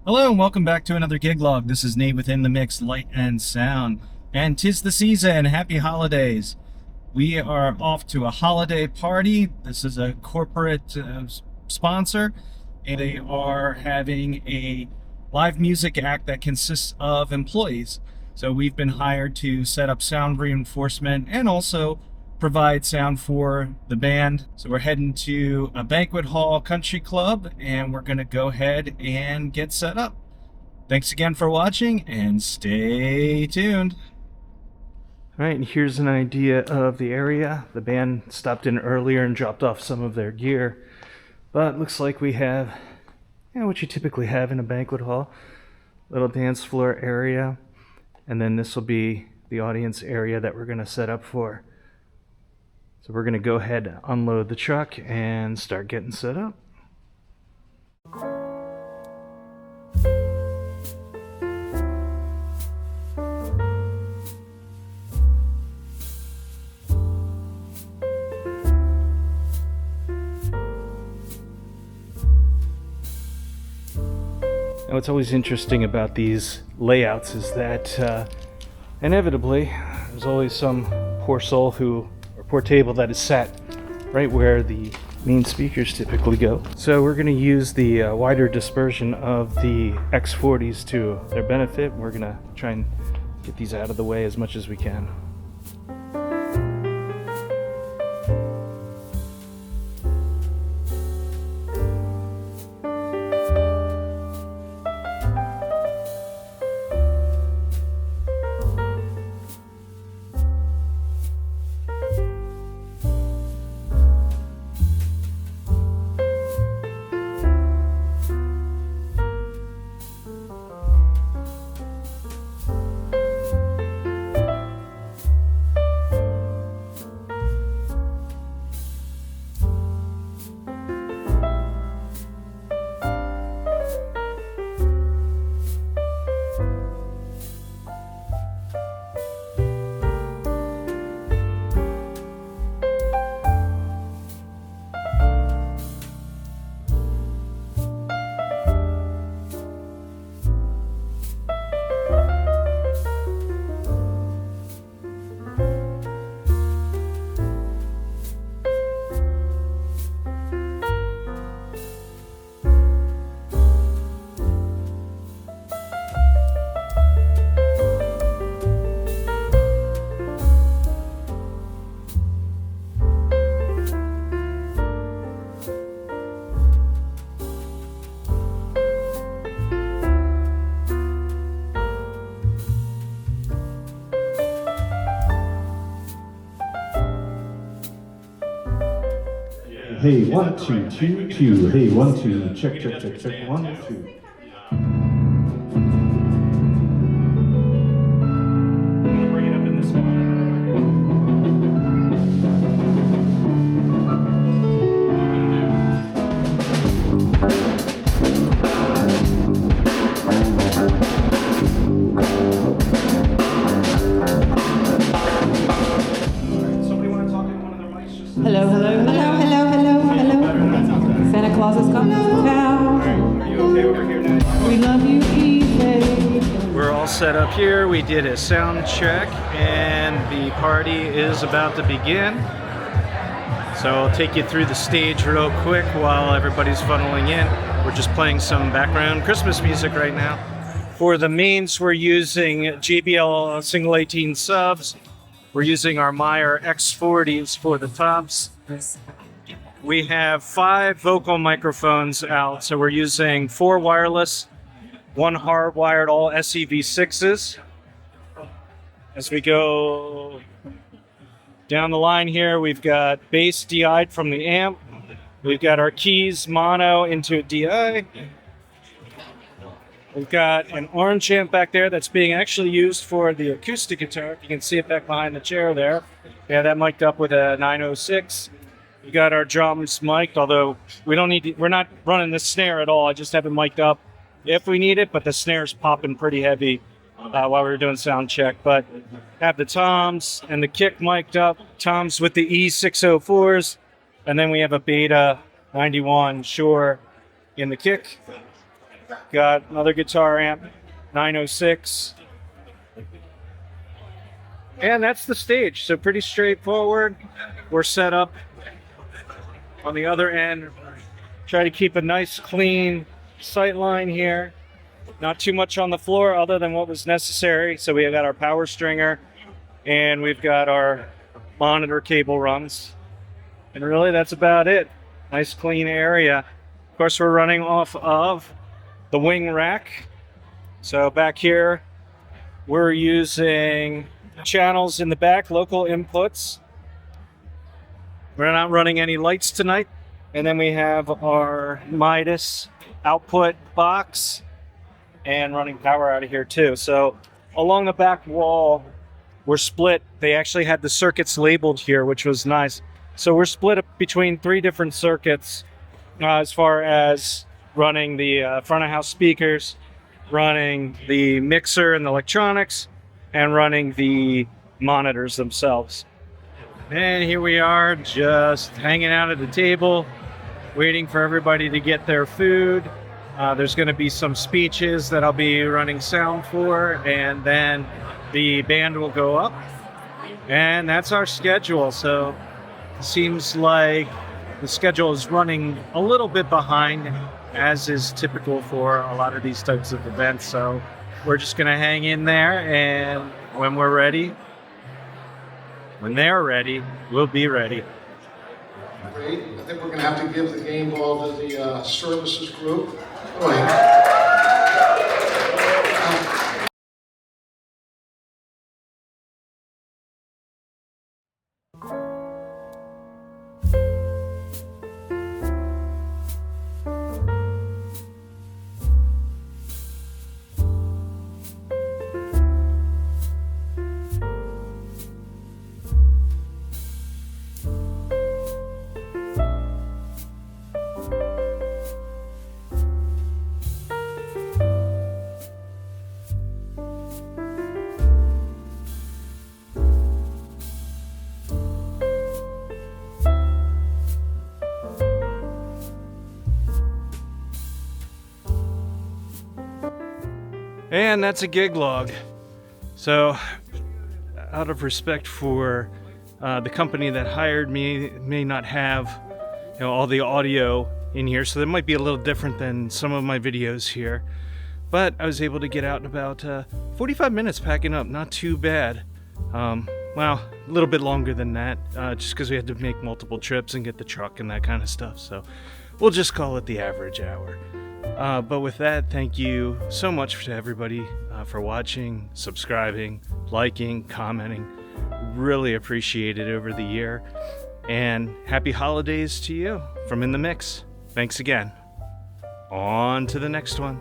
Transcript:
Hello and welcome back to another gig log. This is Nate within the Mix Light and Sound, and 'tis the season. Happy holidays. We are off to a holiday party. This is a corporate sponsor, and they are having a live music act that consists of employees. So we've been hired to set up sound reinforcement and also provide sound for the band. So we're heading to a banquet hall country club, and we're going to go ahead and get set up. Thanks again for watching, and stay tuned. All right, and here's an idea of the area. The band stopped in earlier and dropped off some of their gear, but looks like we have what you typically have in a banquet hall. Little dance floor area, and then this will be the audience area that we're going to set up for. So we're going to go ahead and unload the truck and start getting set up. Now what's always interesting about these layouts is that inevitably there's always some poor soul poor table that is sat right where the main speakers typically go. So we're going to use the wider dispersion of the X40s to their benefit. We're going to try and get these out of the way as much as we can. Hey, 1, 2, 2, 2. Hey, 1, 2. Check, check, check, check. 1, 2. Hello, hello, hello, hello, hello, hello. Santa Claus is coming to town. Are you okay over here now? We love you, easy. We're all set up here. We did a sound check, and the party is about to begin. So I'll take you through the stage real quick while everybody's funneling in. We're just playing some background Christmas music right now. For the mains, we're using JBL single 18 subs. We're using our Meyer X40s for the tops. We have 5 vocal microphones out, so we're using 4 wireless, 1 hardwired, all SEV6s. As we go down the line here, we've got bass DI'd from the amp. We've got our keys mono into a DI. We've got an orange amp back there that's being actually used for the acoustic guitar. You can see it back behind the chair there. Yeah, that mic'd up with a 906. We got our drums mic'd, although we're not running the snare at all. I just have it mic'd up if we need it, but the snare's popping pretty heavy while we were doing sound check. But have the toms and the kick mic'd up, toms with the Got another guitar amp, 906. And that's the stage, so pretty straightforward. We're set up on the other end. Try to keep a nice clean sight line here. Not too much on the floor other than what was necessary. So we have got our power stringer and we've got our monitor cable runs. And really that's about it. Nice clean area. Of course, we're running off of the wing rack. So back here, we're using channels in the back, local inputs. We're not running any lights tonight. And then we have our Midas output box and running power out of here too. So along the back wall, we're split. They actually had the circuits labeled here, which was nice. So we're split up between 3 different circuits as far as running the front of house speakers, running the mixer and the electronics, and running the monitors themselves. And here we are, just hanging out at the table, waiting for everybody to get their food. There's going to be some speeches that I'll be running sound for, and then the band will go up. And that's our schedule. So it seems like the schedule is running a little bit behind, as is typical for a lot of these types of events. So we're just going to hang in there, and when we're ready, when they're ready, we'll be ready. Great. I think we're going to have to give the game ball to the services group. Go ahead. And that's a gig log. So, out of respect for the company that hired me, may not have all the audio in here, so that might be a little different than some of my videos here. But I was able to get out in about 45 minutes packing up, not too bad. Well, a little bit longer than that, just because we had to make multiple trips and get the truck and that kind of stuff. So we'll just call it the average hour. But with that, thank you so much to everybody for watching, subscribing, liking, commenting. Really appreciate it over the year. And happy holidays to you from In the Mix. Thanks again. On to the next one.